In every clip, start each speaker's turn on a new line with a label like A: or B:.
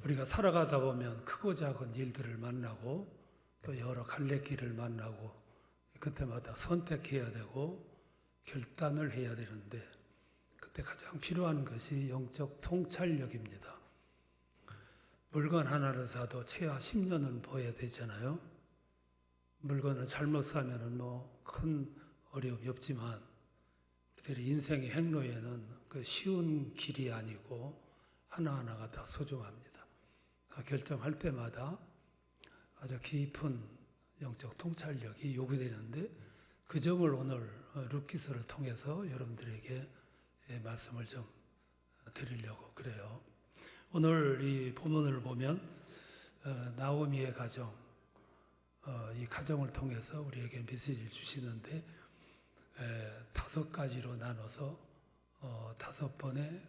A: 우리가 살아가다 보면 크고 작은 일들을 만나고 또 여러 갈래길을 만나고 그때마다 선택해야 되고 결단을 해야 되는데 그때 가장 필요한 것이 영적 통찰력입니다. 물건 하나를 사도 최하 10년은 봐야 되잖아요. 물건을 잘못 사면은 뭐 큰 어려움이 없지만 우리들의 인생의 행로에는 그 쉬운 길이 아니고 하나하나가 다 소중합니다. 결정할 때마다 아주 깊은 영적 통찰력이 요구되는데 그 점을 오늘 룻기서를 통해서 여러분들에게 말씀을 좀 드리려고 그래요. 오늘 이 본문을 보면 나오미의 가정, 이 가정을 통해서 우리에게 메시지를 주시는데 5가지로 나눠서 5번의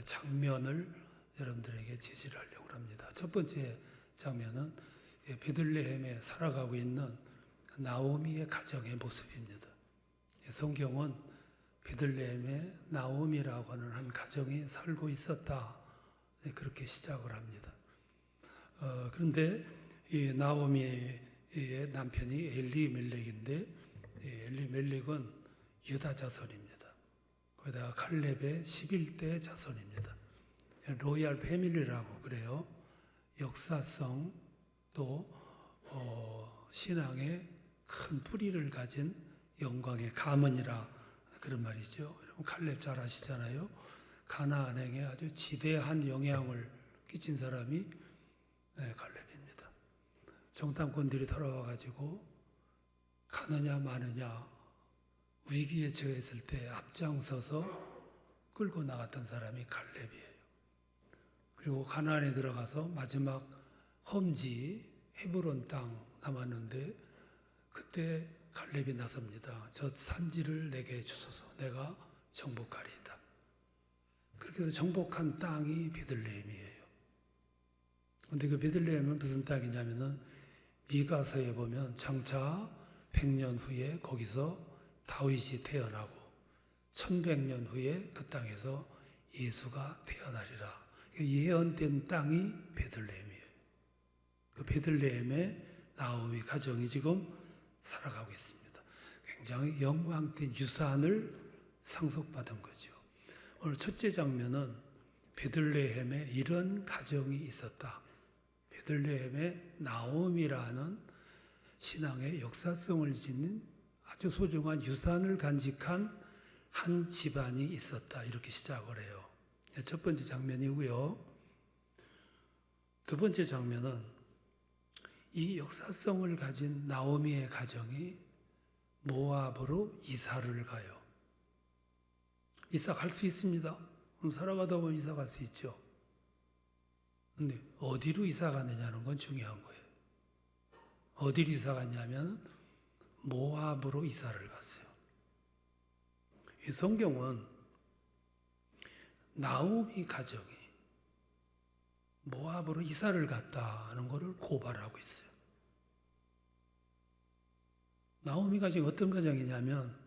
A: 장면을 여러분들에게 제시를 하려고 합니다. 첫 번째 장면은 베들레헴에 살아가고 있는 나오미의 가정의 모습입니다. 성경은 베들레헴에 나오미라고 하는 한 가정이 살고 있었다. 그렇게 시작을 합니다. 그런데 이 나오미의 남편이 엘리멜렉인데 엘리멜렉은 유다 자손입니다. 거기다가 칼렙의 11대 자손입니다. 로얄 패밀리라고 그래요. 역사성 또 신앙의 큰 뿌리를 가진 영광의 가문이라 그런 말이죠. 여러분 칼렙 잘 아시잖아요. 가나안에게 아주 지대한 영향을 끼친 사람이 칼렙입니다. 정탐꾼들이 돌아와가지고 가느냐 마느냐 위기에 처했을 때 앞장서서 끌고 나갔던 사람이 칼렙이에요. 그리고 가나안에 들어가서 마지막 험지 헤브론 땅 남았는데 그때 칼렙이 나섭니다. 저 산지를 내게 주소서 내가 정복하리이다. 그렇게 해서 정복한 땅이 베들레헴이에요. 그런데 그 베들레헴은 무슨 땅이냐면은 미가서에 보면 장차 100년 후에 거기서 다윗이 태어나고 1100년 후에 그 땅에서 예수가 태어나리라. 예언된 땅이 베들레헴이에요. 그 베들레헴에 나오미 가정이 지금 살아가고 있습니다. 굉장히 영광된 유산을 상속받은 거죠. 오늘 첫째 장면은 베들레헴에 이런 가정이 있었다. 베들레헴에 나오미라는 신앙의 역사성을 지닌 아주 소중한 유산을 간직한 한 집안이 있었다. 이렇게 시작을 해요. 첫 번째 장면이고요. 두 번째 장면은 이 역사성을 가진 나오미의 가정이 모압으로 이사를 가요. 이사 갈 수 있습니다. 살아가다 보면 이사 갈 수 있죠. 근데 어디로 이사 가느냐는 건 중요한 거예요. 어디로 이사 갔냐면 모압으로 이사를 갔어요. 이 성경은 나오미 가정이 모압으로 이사를 갔다는 것을 고발하고 있어요. 나오미 가정이 어떤 가정이냐면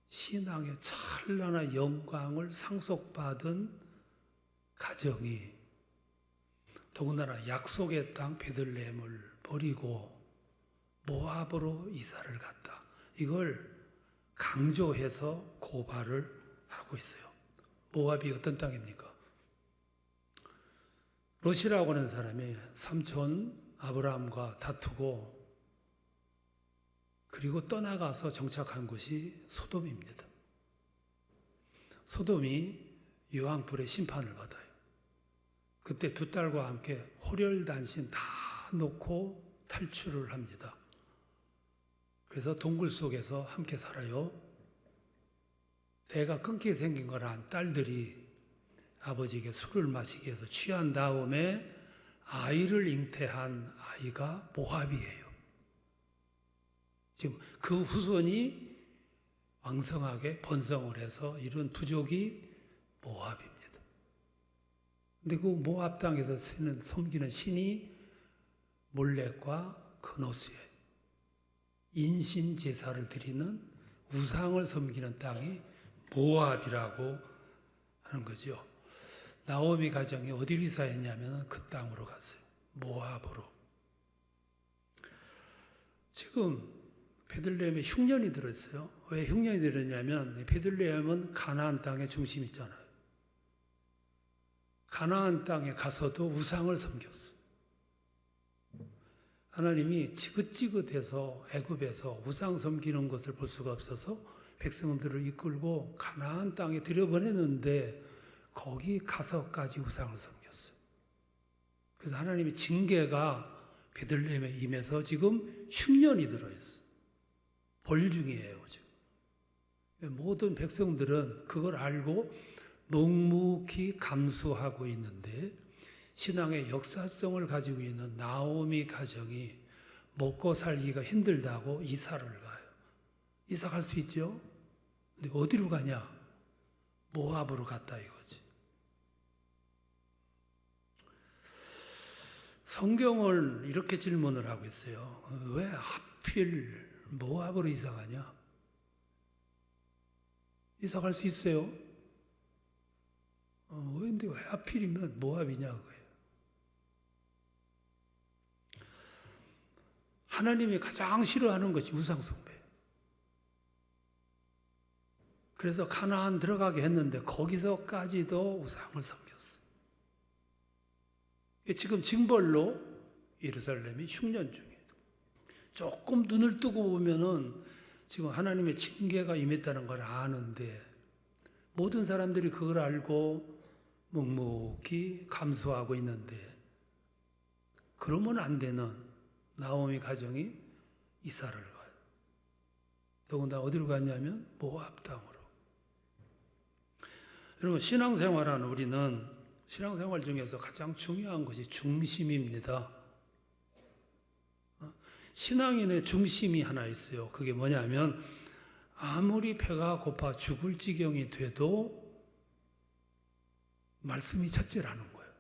A: 신앙의 찬란한 영광을 상속받은 가정이 더군다나 약속의 땅 베들레헴을 버리고 모압으로 이사를 갔다. 이걸 강조해서 고발을 하고 있어요. 모압이 어떤 땅입니까? 롯이라고 하는 사람이 삼촌 아브라함과 다투고 그리고 떠나가서 정착한 곳이 소돔입니다. 소돔이 유황불의 심판을 받아요. 그때 두 딸과 함께 호렬단신 다 놓고 탈출을 합니다. 그래서 동굴 속에서 함께 살아요. 대가 끊기게 생긴 거란 딸들이 아버지에게 술을 마시게 해서 취한 다음에 아이를 잉태한 아이가 모압이에요. 지금 그 후손이 왕성하게 번성을 해서 이룬 부족이 모압입니다. 근데 그 모압 땅에서 섬기는 신이 몰렉과 그노스예요. 인신 제사를 드리는 우상을 섬기는 땅이 모압이라고 하는 거죠. 나오미 가정이 어디로 이사했냐면 그 땅으로 갔어요. 모압으로. 지금 베들레헴에 흉년이 들었어요. 왜 흉년이 들었냐면 베들레헴은 가나안 땅의 중심이잖아요. 가나안 땅에 가서도 우상을 섬겼어. 하나님이 지긋지긋해서 애굽에서 우상 섬기는 것을 볼 수가 없어서 백성들을 이끌고 가나안 땅에 들여보냈는데 거기 가서까지 우상을 섬겼어요. 그래서 하나님의 징계가 베들레헴에 임해서 지금 흉년이 들어있어요. 벌 중이에요, 지금. 모든 백성들은 그걸 알고 묵묵히 감수하고 있는데 신앙의 역사성을 가지고 있는 나오미 가정이 먹고 살기가 힘들다고 이사를 가요. 이사 갈 수 있죠? 근데 어디로 가냐? 모압으로 갔다 이거지. 성경을 이렇게 질문을 하고 있어요. 왜 하필 모압으로 이사 가냐? 이사 갈 수 있어요? 근데 왜 하필이면 모압이냐 그거예요. 하나님이 가장 싫어하는 것이 우상숭배. 그래서 가나안 들어가게 했는데 거기서까지도 우상을 섬겼어. 지금 징벌로 예루살렘이 흉년 중이에요. 조금 눈을 뜨고 보면은 지금 하나님의 징계가 임했다는 걸 아는데 모든 사람들이 그걸 알고 묵묵히 감수하고 있는데 그러면 안 되는 나오미 가정이 이사를 가요. 더군다나 어디로 갔냐면 모압 땅으로. 여러분 신앙생활하는 우리는 신앙생활 중에서 가장 중요한 것이 중심입니다. 신앙인의 중심이 하나 있어요. 그게 뭐냐면 아무리 배가 고파 죽을 지경이 돼도 말씀이 첫째라는 거예요.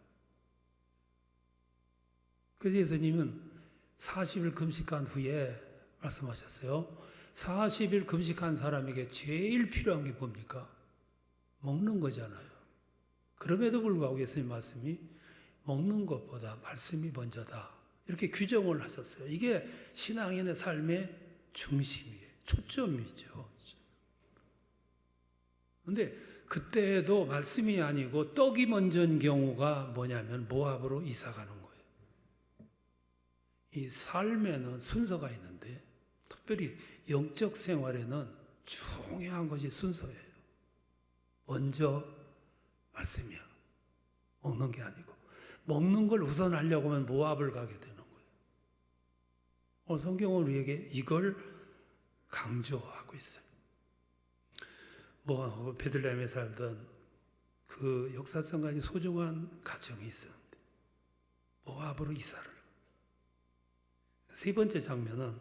A: 그래서 예수님은 40일 금식한 후에 말씀하셨어요. 40일 금식한 사람에게 제일 필요한 게 뭡니까? 먹는 거잖아요. 그럼에도 불구하고 예수님 말씀이 먹는 것보다 말씀이 먼저다. 이렇게 규정을 하셨어요. 이게 신앙인의 삶의 중심이에요. 초점이죠. 그런데 그때도 말씀이 아니고 떡이 먼저인 경우가 뭐냐면 모압으로 이사 가는 거예요. 이 삶에는 순서가 있는데 특별히 영적 생활에는 중요한 것이 순서예요. 먼저 말씀이야. 먹는 게 아니고. 먹는 걸 우선하려고 하면 모압을 가게 되는 거예요. 오늘 성경은 우리에게 이걸 강조하고 있어요. 베들레헴에 살던 그 역사성까지 소중한 가정이 있었는데 모압으로 이사를. 세 번째 장면은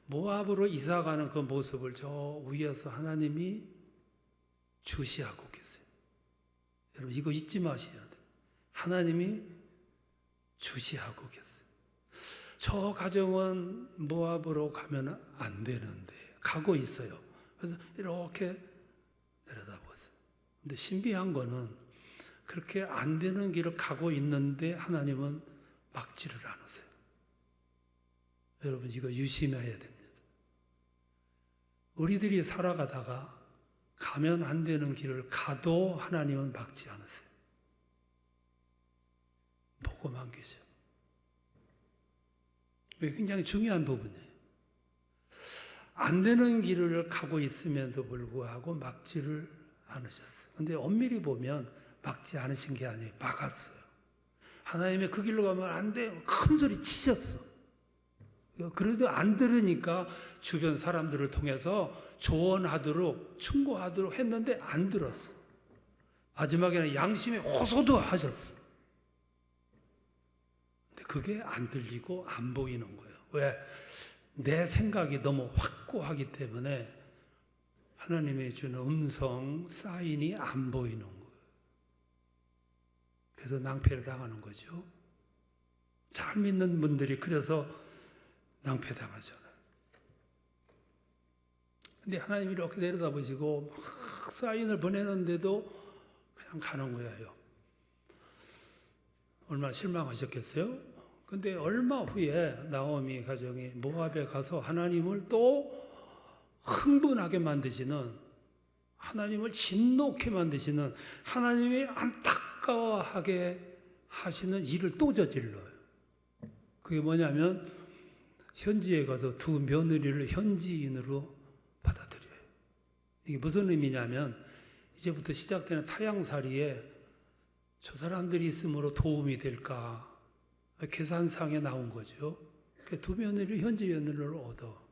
A: 모압으로 이사가는 그 모습을 저 위에서 하나님이 주시하고 계세요. 여러분 이거 잊지 마셔야 돼요. 하나님이 주시하고 계세요. 저 가정은 모압으로 가면 안 되는데 가고 있어요. 그래서 이렇게 내려다보세요. 근데 신비한 거는 그렇게 안 되는 길을 가고 있는데 하나님은 막지를 않으세요. 여러분 이거 유심해야 됩니다. 우리들이 살아가다가 가면 안 되는 길을 가도 하나님은 막지 않으세요. 보고만 계셔. 이게 굉장히 중요한 부분이에요. 안 되는 길을 가고 있음에도 불구하고 막지를 않으셨어요. 근데 엄밀히 보면 막지 않으신 게 아니에요. 막았어요. 하나님의 그 길로 가면 안 돼. 큰 소리 치셨어. 그래도 안 들으니까 주변 사람들을 통해서 조언하도록 충고하도록 했는데 안 들었어. 마지막에는 양심에 호소도 하셨어. 근데 그게 안 들리고 안 보이는 거예요. 왜? 내 생각이 너무 확고하기 때문에 하나님이 주는 음성, 사인이 안 보이는 거예요. 그래서 낭패를 당하는 거죠. 잘 믿는 분들이 그래서 낭패당하잖아요. 근데 하나님이 이렇게 내려다보시고 막 사인을 보내는데도 그냥 가는 거예요. 얼마나 실망하셨겠어요? 근데 얼마 후에 나오미 가정이 모압에 가서 하나님을 또 흥분하게 만드시는, 하나님을 진노케 만드시는, 하나님이 안타까워하게 하시는 일을 또 저질러요. 그게 뭐냐면 현지에 가서 두 며느리를 현지인으로 받아들여요. 이게 무슨 의미냐면 이제부터 시작되는 타향살이에 저 사람들이 있으므로 도움이 될까 계산상에 나온 거죠. 두 며느리 현지 며느리를 얻어.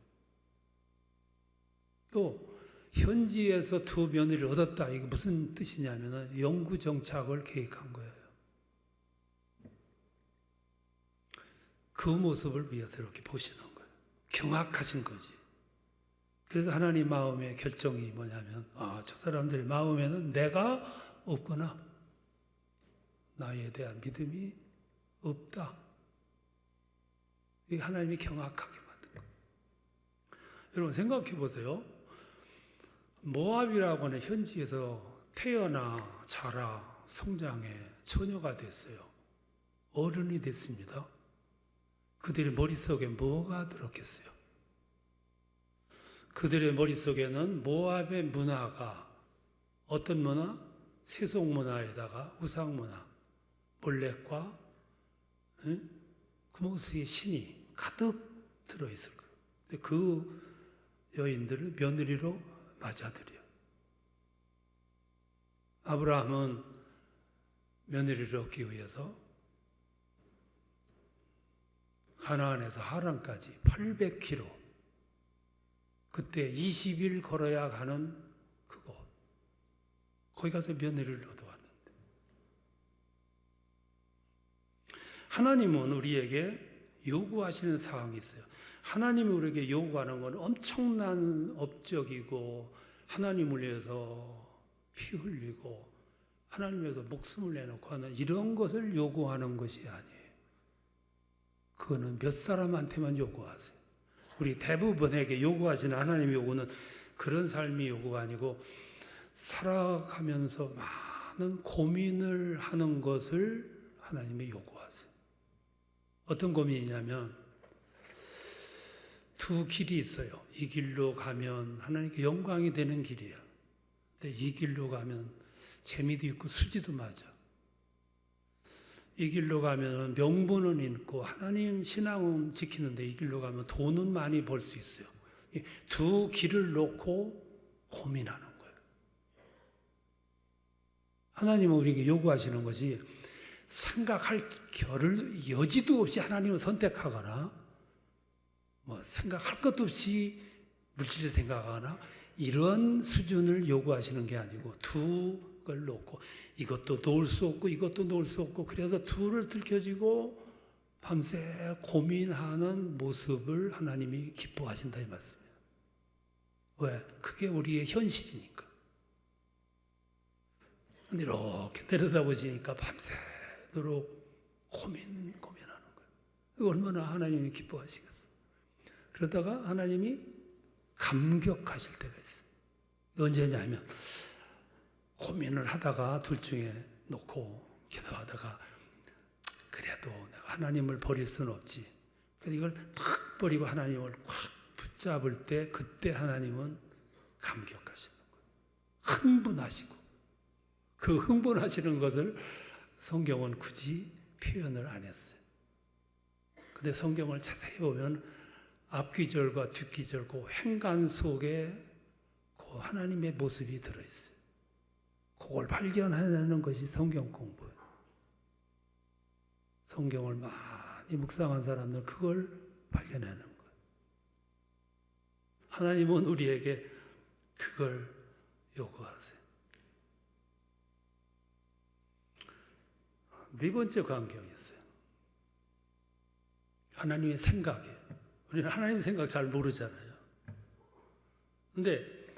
A: 또 현지에서 두 며느리를 얻었다. 이게 무슨 뜻이냐면 영구 정착을 계획한 거예요. 그 모습을 위해서 이렇게 보시는 거예요. 경악하신 거지. 그래서 하나님 마음의 결정이 뭐냐면 저 사람들의 마음에는 내가 없구나. 나에 대한 믿음이 없다. 이게 하나님이 경악하게 만든 거예요. 여러분 생각해 보세요. 모압이라고 하는 현지에서 태어나 자라 성장해 처녀가 됐어요. 어른이 됐습니다. 그들의 머릿속에 뭐가 들었겠어요? 그들의 머릿속에는 모압의 문화가 어떤 문화? 세속 문화에다가 우상 문화, 몰렉과 그모스의 신이 가득 들어있을 거예요. 근데 그 여인들을 며느리로 맞아들여요. 아브라함은 며느리를 얻기 위해서 가나안에서 하란까지 800km, 그때 20일 걸어야 가는 그곳, 거기 가서 며느리를 얻어왔는데, 하나님은 우리에게 요구하시는 사항이 있어요. 하나님이 우리에게 요구하는 건 엄청난 업적이고, 하나님을 위해서 피 흘리고 하나님 위해서 목숨을 내놓고 하는 이런 것을 요구하는 것이 아니에요. 그거는 몇 사람한테만 요구하세요. 우리 대부분에게 요구하시는 하나님의 요구는 그런 삶이 요구가 아니고 살아가면서 많은 고민을 하는 것을 하나님이 요구하세요. 어떤 고민이냐면 두 길이 있어요. 이 길로 가면 하나님께 영광이 되는 길이에요. 근데 이 길로 가면 재미도 있고 수지도 맞아. 이 길로 가면 명분은 있고 하나님 신앙은 지키는데 이 길로 가면 돈은 많이 벌 수 있어요. 두 길을 놓고 고민하는 거예요. 하나님은 우리에게 요구하시는 것이 생각할 여지도 없이 하나님을 선택하거나 생각할 것도 없이 물질을 생각하거나 이런 수준을 요구하시는 게 아니고 두 걸 놓고 이것도 놓을 수 없고 이것도 놓을 수 없고 그래서 둘을 들켜지고 밤새 고민하는 모습을 하나님이 기뻐하신다 이 말씀이에요. 왜? 그게 우리의 현실이니까. 근데 이렇게 내려다보시니까 밤새도록 고민하는 거예요. 얼마나 하나님이 기뻐하시겠어요. 그러다가 하나님이 감격하실 때가 있어요. 언제냐면 고민을 하다가 둘 중에 놓고 기도하다가 그래도 내가 하나님을 버릴 수는 없지. 그래서 이걸 탁 버리고 하나님을 확 붙잡을 때 그때 하나님은 감격하시는 거예요. 흥분하시고 그 흥분하시는 것을 성경은 굳이 표현을 안 했어요. 근데 성경을 자세히 보면 앞귀절과 뒷귀절 그 행간 속에 그 하나님의 모습이 들어있어요. 그걸 발견하는 것이 성경 공부예요. 성경을 많이 묵상한 사람들은 그걸 발견하는 거예요. 하나님은 우리에게 그걸 요구하세요. 네 번째 광경이 있어요. 하나님의 생각이에요. 우리는 하나님의 생각 잘 모르잖아요. 근데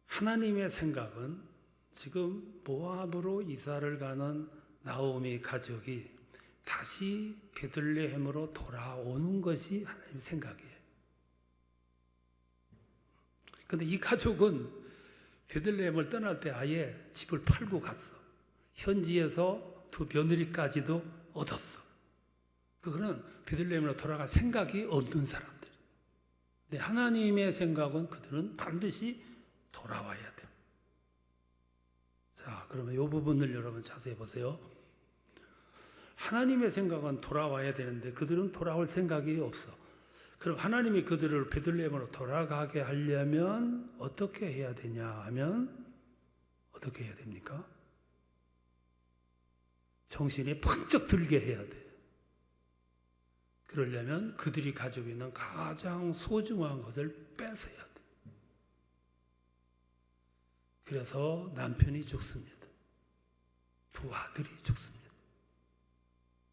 A: 하나님의 생각은 지금 모압으로 이사를 가는 나오미 가족이 다시 베들레헴으로 돌아오는 것이 하나님의 생각이에요. 근데 이 가족은 베들레헴을 떠날 때 아예 집을 팔고 갔어. 현지에서 두 며느리까지도 얻었어. 그거는 베들레헴으로 돌아갈 생각이 없는 사람들. 근데 하나님의 생각은 그들은 반드시 돌아와야 돼. 자, 그러면 이 부분을 여러분 자세히 보세요. 하나님의 생각은 돌아와야 되는데 그들은 돌아올 생각이 없어. 그럼 하나님이 그들을 베들레헴으로 돌아가게 하려면 어떻게 해야 되냐 하면 어떻게 해야 됩니까? 정신이 번쩍 들게 해야 돼. 그러려면 그들이 가지고 있는 가장 소중한 것을 뺏어야 돼. 그래서 남편이 죽습니다. 두 아들이 죽습니다.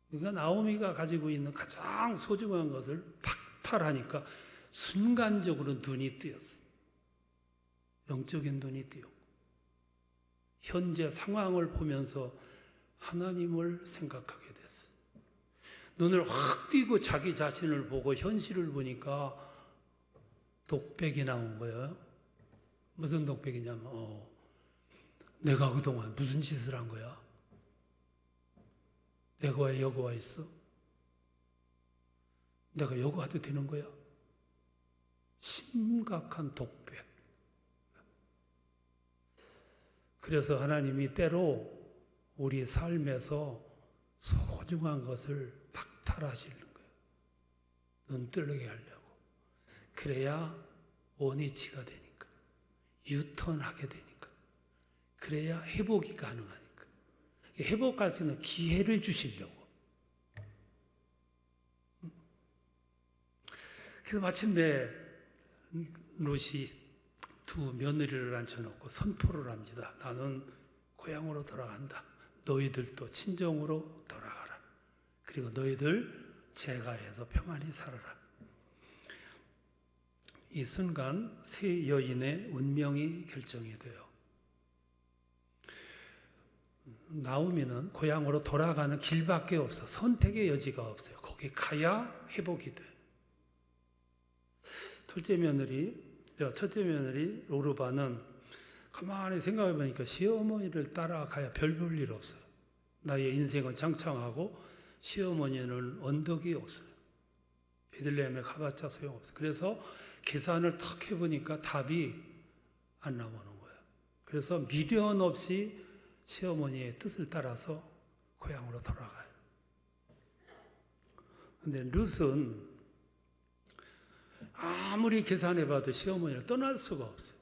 A: 그러니까 나오미가 가지고 있는 가장 소중한 것을 박탈하니까 순간적으로 눈이 뜨였어. 영적인 눈이 뜨였고 현재 상황을 보면서 하나님을 생각하게 됐어. 눈을 확 뜨고 자기 자신을 보고 현실을 보니까 독백이 나온 거예요. 무슨 독백이냐면 내가 그동안 무슨 짓을 한 거야? 내가 왜 여기 와 있어? 내가 여기 와도 되는 거야? 심각한 독백. 그래서 하나님이 때로 우리 삶에서 소중한 것을 박탈하시는 거예요. 눈 뜨게 하려고. 그래야 원위치가 되니까. 유턴하게 되니까. 그래야 회복이 가능하니까. 회복할 수 있는 기회를 주시려고. 그래서 마침내 롯이 두 며느리를 앉혀놓고 선포를 합니다. 나는 고향으로 돌아간다. 너희들도 친정으로 돌아가라. 그리고 너희들 제가해서 평안히 살아라. 이 순간 세 여인의 운명이 결정이 돼요. 나오미는 고향으로 돌아가는 길밖에 없어. 선택의 여지가 없어요. 거기 가야 회복이 돼. 첫째 며느리 오르바는 가만히 생각해 보니까 시어머니를 따라가야 별 볼 일 없어요. 나의 인생은 장창하고 시어머니는 언덕이 없어요. 베들레헴에 가봤자 소용없어요. 그래서 계산을 탁 해보니까 답이 안 나오는 거예요. 그래서 미련 없이 시어머니의 뜻을 따라서 고향으로 돌아가요. 근데 룻은 아무리 계산해봐도 시어머니를 떠날 수가 없어요.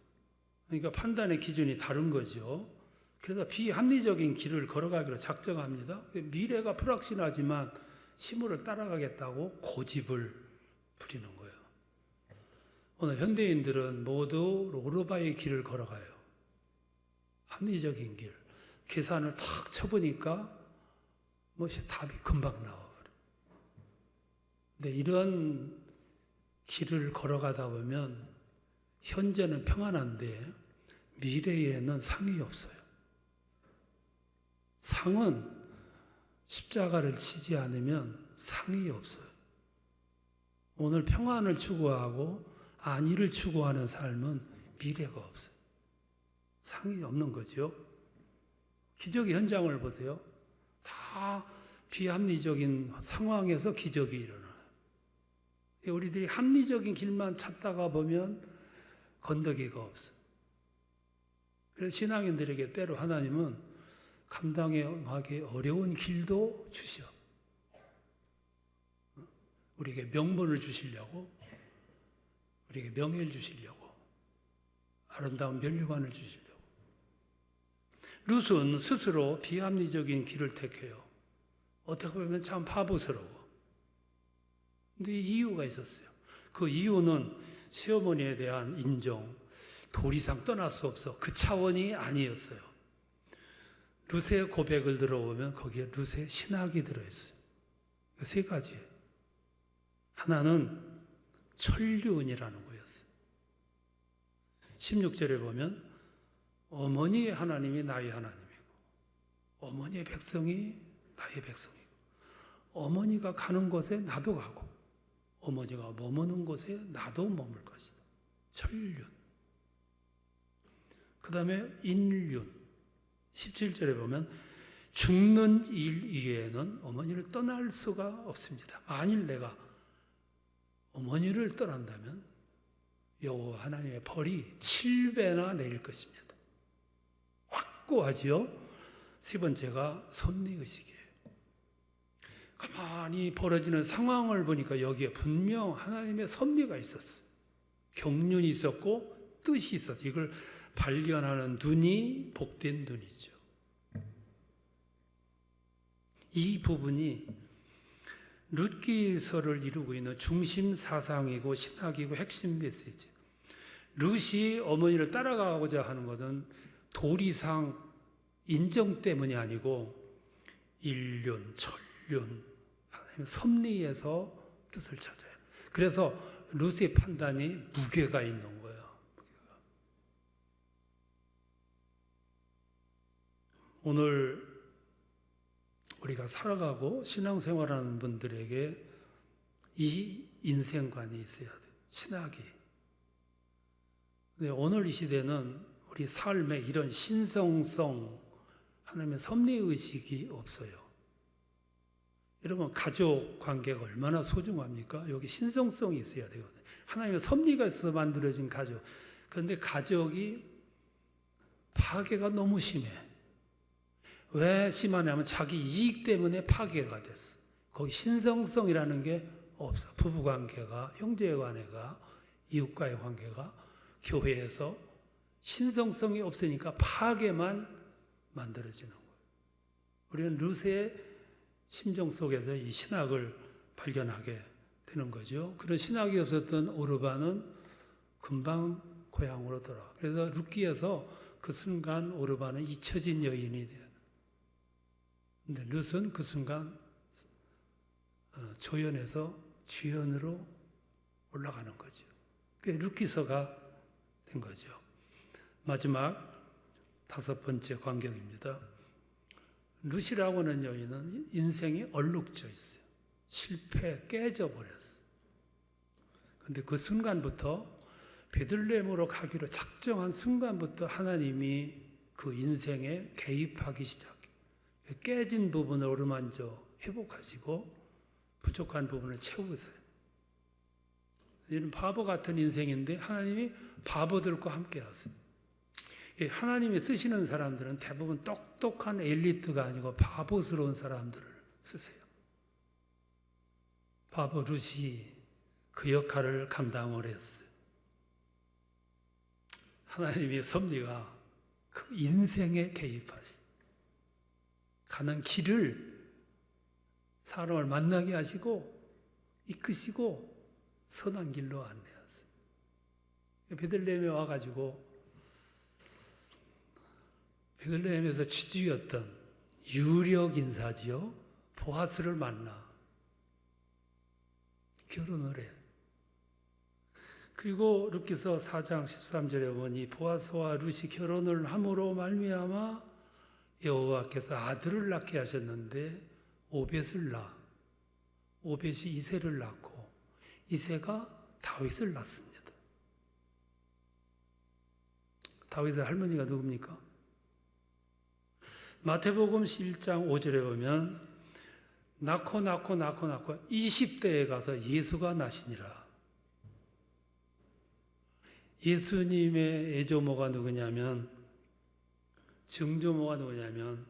A: 그러니까 판단의 기준이 다른 거죠. 그래서 비합리적인 길을 걸어가기로 작정합니다. 미래가 불확실하지만 시므를 따라가겠다고 고집을 부리는 거예요. 오늘 현대인들은 모두 오르바의 길을 걸어가요. 합리적인 길. 계산을 탁 쳐보니까 답이 금방 나와버려요. 근데 이런 길을 걸어가다 보면 현재는 평안한데 미래에는 상이 없어요. 상은 십자가를 치지 않으면 상이 없어요. 오늘 평안을 추구하고 안위를 추구하는 삶은 미래가 없어요. 상이 없는 거죠. 기적의 현장을 보세요. 다 비합리적인 상황에서 기적이 일어나요. 우리들이 합리적인 길만 찾다가 보면 건더기가 없어요. 그래서 신앙인들에게 때로 하나님은 감당하기 어려운 길도 주셔. 우리에게 명분을 주시려고, 우리에게 명예를 주시려고, 아름다운 면류관을 주시려고. 룻은 스스로 비합리적인 길을 택해요. 어떻게 보면 참 바보스러워. 근데 이유가 있었어요. 그 이유는 시어머니에 대한 인정, 더 이상 떠날 수 없어. 그 차원이 아니었어요. 룻의 고백을 들어보면 거기에 룻의 신학이 들어있어요. 세 가지예요. 하나는 천륜이라는 거였어요. 16절에 보면 어머니의 하나님이 나의 하나님이고 어머니의 백성이 나의 백성이고 어머니가 가는 곳에 나도 가고 어머니가 머무는 곳에 나도 머물 것이다. 천륜. 그 다음에 인륜. 17절에 보면 죽는 일 이외에는 어머니를 떠날 수가 없습니다. 만일 내가 어머니를 떠난다면 여호와 하나님의 벌이 7배나 내릴 것입니다. 확고하지요. 세 번째가 섭리의식이에요. 가만히 벌어지는 상황을 보니까 여기에 분명 하나님의 섭리가 있었어요. 경륜이 있었고 뜻이 있었어요. 이걸 발견하는 눈이 복된 눈이죠. 이 부분이 룻기서를 이루고 있는 중심 사상이고 신학이고 핵심 메시지. 룻이 어머니를 따라가고자 하는 것은 도리상 인정 때문이 아니고 인륜, 천륜, 하나님의 섭리에서 뜻을 찾아요. 그래서 룻의 판단이 무게가 있는 거예요. 무게가. 오늘 우리가 살아가고 신앙생활하는 분들에게 이 인생관이 있어야 돼요. 신학이. 근데 오늘 이 시대는 우리 삶에 이런 신성성, 하나님의 섭리의식이 없어요. 여러분, 가족 관계가 얼마나 소중합니까? 여기 신성성이 있어야 되거든요. 하나님의 섭리가 있어서 만들어진 가족. 그런데 가족이 파괴가 너무 심해. 왜 심하냐면 자기 이익 때문에 파괴가 됐어. 거기 신성성이라는 게 없어. 부부관계가, 형제간에가, 이웃과의 관계가 교회에서 신성성이 없으니까 파괴만 만들어지는 거예요. 우리는 룻의 심정 속에서 이 신학을 발견하게 되는 거죠. 그런 신학이 없었던 오르반은 금방 고향으로 돌아와. 그래서 룻기에서 그 순간 오르반은 잊혀진 여인이 돼요. 근데 룻은 그 순간 조연에서 주연으로 올라가는 거죠. 그게 룻기서가 된 거죠. 마지막 5번째 관경입니다. 룻이라고 하는 여인은 인생이 얼룩져 있어요. 실패, 깨져버렸어요. 근데 그 순간부터 베들레헴으로 가기로 작정한 순간부터 하나님이 그 인생에 개입하기 시작해요. 깨진 부분을 어루만져 회복하시고 부족한 부분을 채우세요. 이는 바보 같은 인생인데 하나님이 바보들과 함께 하세요. 하나님이 쓰시는 사람들은 대부분 똑똑한 엘리트가 아니고 바보스러운 사람들을 쓰세요. 바보 룻이 그 역할을 감당을 했어요. 하나님의 섭리가 그 인생에 개입하시. 가는 길을 사람을 만나게 하시고 이끄시고 선한 길로 안내하세요. 베들레헴에 와가지고 베들레헴에서 취주였던 유력 인사지요. 보아스를 만나 결혼을 해. 그리고 룻기서 4장 13절에 보니 보아스와 룻이 결혼을 함으로 말미암아 여호와께서 아들을 낳게 하셨는데 오벳을 낳아. 오벳이 이새를 낳고 이새가 다윗을 낳습니다. 다윗의 할머니가 누굽니까? 마태복음 1장 5절에 보면 낳고 20대에 가서 예수가 나시니라. 예수님의 애조모가 누구냐면 증조모가 누구냐면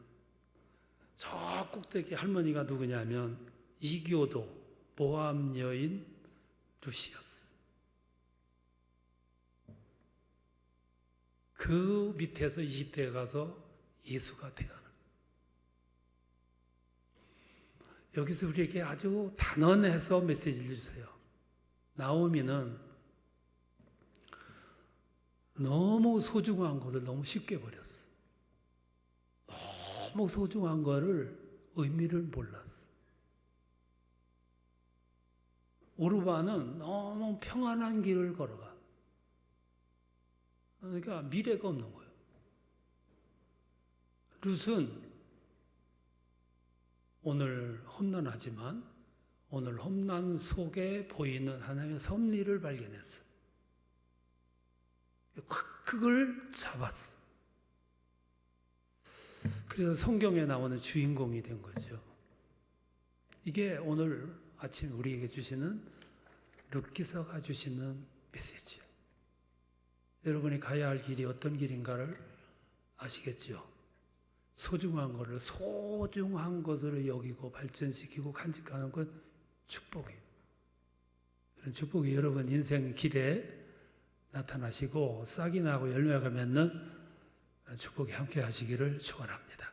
A: 저 꼭대기 할머니가 누구냐면 이교도 모압 여인 룻이었어요. 그 밑에서 20대에 가서 예수가 태어나. 여기서 우리에게 아주 단언해서 메시지를 주세요. 나오미는 너무 소중한 것을 너무 쉽게 버렸어. 너무 소중한 거를 의미를 몰랐어. 오르반은 너무 평안한 길을 걸어가. 그러니까 미래가 없는 거예요. 룻은 오늘 험난하지만 오늘 험난 속에 보이는 하나님의 섭리를 발견했어. 그걸 잡았어. 그래서 성경에 나오는 주인공이 된 거죠. 이게 오늘 아침 우리에게 주시는 룻기서가 주시는 메시지예요. 여러분이 가야 할 길이 어떤 길인가를 아시겠죠? 소중한 것을 소중한 것으로 여기고 발전시키고 간직하는 건 축복이에요. 그런 축복이 여러분 인생 길에 나타나시고 싹이 나고 열매가 맺는 축복이 함께 하시기를 축원합니다.